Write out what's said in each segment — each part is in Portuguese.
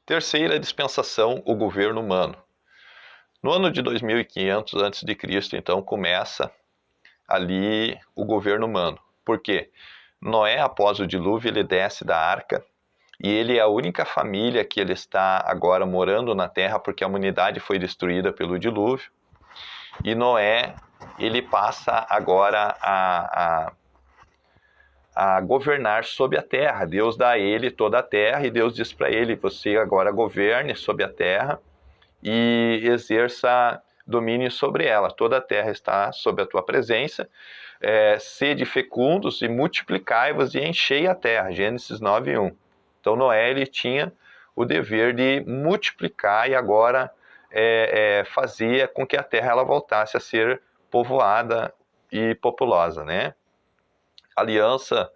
Terceira dispensação, o governo humano. No ano de 2500 a.C., então, começa ali o governo humano. Por quê? Noé, após o dilúvio, ele desce da arca e ele é a única família que ele está agora morando na terra, porque a humanidade foi destruída pelo dilúvio. E Noé, ele passa agora a governar sobre a terra. Deus dá a ele toda a terra e Deus diz para ele: você agora governe sobre a terra e exerça domínio sobre ela. Toda a terra está sob a tua presença. Sede fecundos e multiplicai-vos e enchei a terra. Gênesis 9:1. Então Noé ele tinha o dever de multiplicar e agora fazia com que a terra ela voltasse a ser povoada e populosa, né? Aliança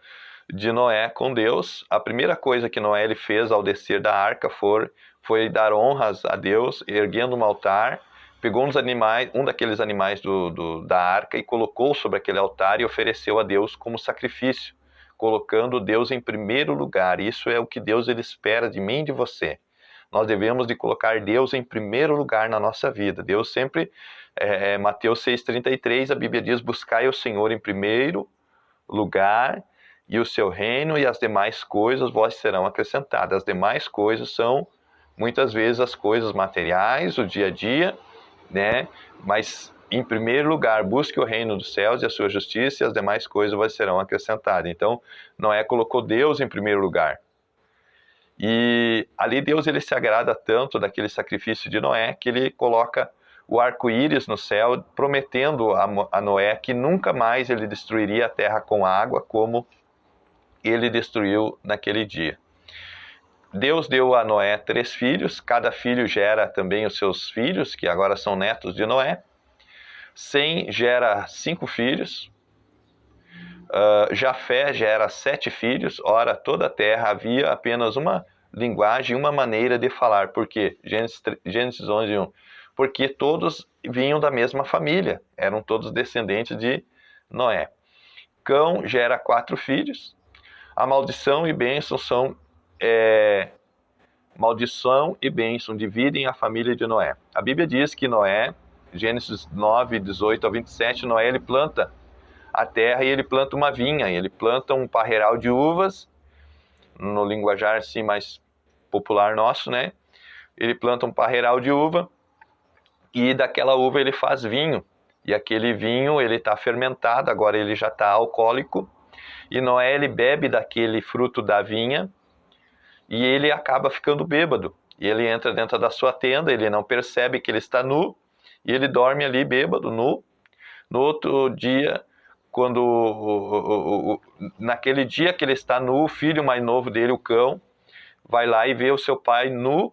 de Noé com Deus. A primeira coisa que Noé ele fez ao descer da arca foi dar honras a Deus, erguendo um altar, pegou um daqueles animais da arca e colocou sobre aquele altar e ofereceu a Deus como sacrifício, colocando Deus em primeiro lugar. Isso é o que Deus ele espera de mim e de você. Nós devemos de colocar Deus em primeiro lugar na nossa vida. Deus sempre, Mateus 6,33, a Bíblia diz: buscai o Senhor em primeiro lugar e o seu reino, e as demais coisas vós serão acrescentadas. As demais coisas são muitas vezes as coisas materiais, o dia a dia, né? Mas em primeiro lugar, busque o reino dos céus e a sua justiça, e as demais coisas vós serão acrescentadas. Então, Noé colocou Deus em primeiro lugar. E ali Deus ele se agrada tanto daquele sacrifício de Noé que ele coloca o arco-íris no céu, prometendo a Noé que nunca mais ele destruiria a terra com água, como ele destruiu naquele dia. Deus deu a Noé 3 filhos, cada filho gera também os seus filhos, que agora são netos de Noé. Sem gera 5 filhos. Jafé gera 7 filhos. Ora, toda a terra havia apenas uma linguagem, uma maneira de falar. Por quê? Gênesis 11:1. Porque todos vinham da mesma família, eram todos descendentes de Noé. Cão gera 4 filhos. A maldição e bênção são... maldição e bênção dividem a família de Noé. A Bíblia diz que Noé, Gênesis 9:18-27, Noé ele planta a terra e ele planta uma vinha, ele planta um parreiral de uvas, no linguajar assim mais popular nosso, né? Ele planta um parreiral de uva e daquela uva ele faz vinho. E aquele vinho ele está fermentado, agora ele já está alcoólico. E Noé ele bebe daquele fruto da vinha e ele acaba ficando bêbado. E ele entra dentro da sua tenda, ele não percebe que ele está nu e ele dorme ali bêbado, nu. No outro dia, naquele dia que ele está nu, o filho mais novo dele, o cão, vai lá e vê o seu pai nu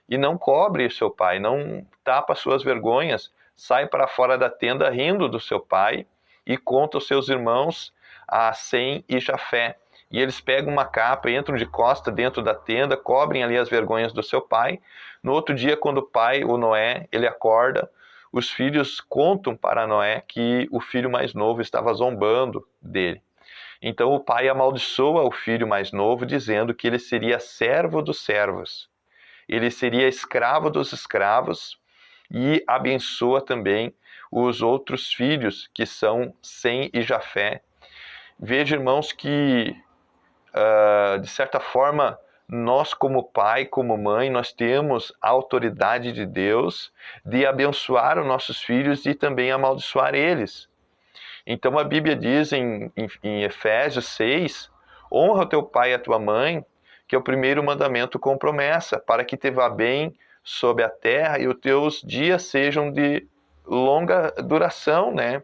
e não cobre o seu pai, não tapa suas vergonhas, sai para fora da tenda rindo do seu pai e conta aos seus irmãos, a Sem e Jafé. E eles pegam uma capa, entram de costa dentro da tenda, cobrem ali as vergonhas do seu pai. No outro dia, quando o pai, o Noé, ele acorda, os filhos contam para Noé que o filho mais novo estava zombando dele. Então o pai amaldiçoa o filho mais novo, dizendo que ele seria servo dos servos, ele seria escravo dos escravos, e abençoa também os outros filhos, que são Sem e Jafé. Veja, irmãos, que de certa forma, nós como pai, como mãe, nós temos a autoridade de Deus de abençoar os nossos filhos e também amaldiçoar eles. Então a Bíblia diz em Efésios 6, honra o teu pai e a tua mãe, que é o primeiro mandamento com promessa, para que te vá bem sobre a terra e os teus dias sejam de longa duração, né?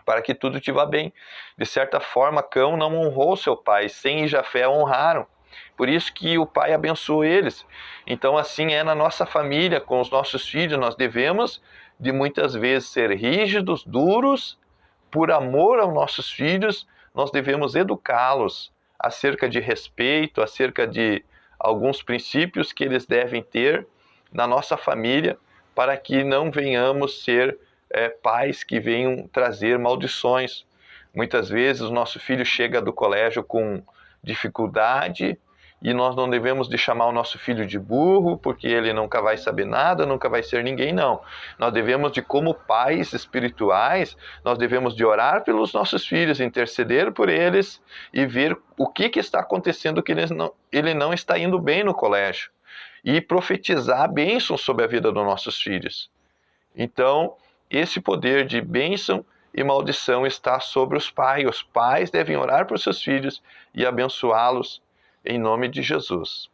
Para que tudo te vá bem. De certa forma, Cão não honrou seu pai, Sem e Jafé honraram. Por isso que o pai abençoou eles. Então assim é na nossa família, com os nossos filhos, nós devemos de muitas vezes ser rígidos, duros, por amor aos nossos filhos, nós devemos educá-los acerca de respeito, acerca de alguns princípios que eles devem ter na nossa família, para que não venhamos ser pais que venham trazer maldições. Muitas vezes o nosso filho chega do colégio com dificuldade e nós não devemos de chamar o nosso filho de burro, porque ele nunca vai saber nada, nunca vai ser ninguém, não. Nós devemos de, como pais espirituais, nós devemos de orar pelos nossos filhos, interceder por eles e ver o que está acontecendo, que ele não está indo bem no colégio. E profetizar bênçãos sobre a vida dos nossos filhos. Então, esse poder de bênção e maldição está sobre os pais. Os pais devem orar por seus filhos e abençoá-los em nome de Jesus.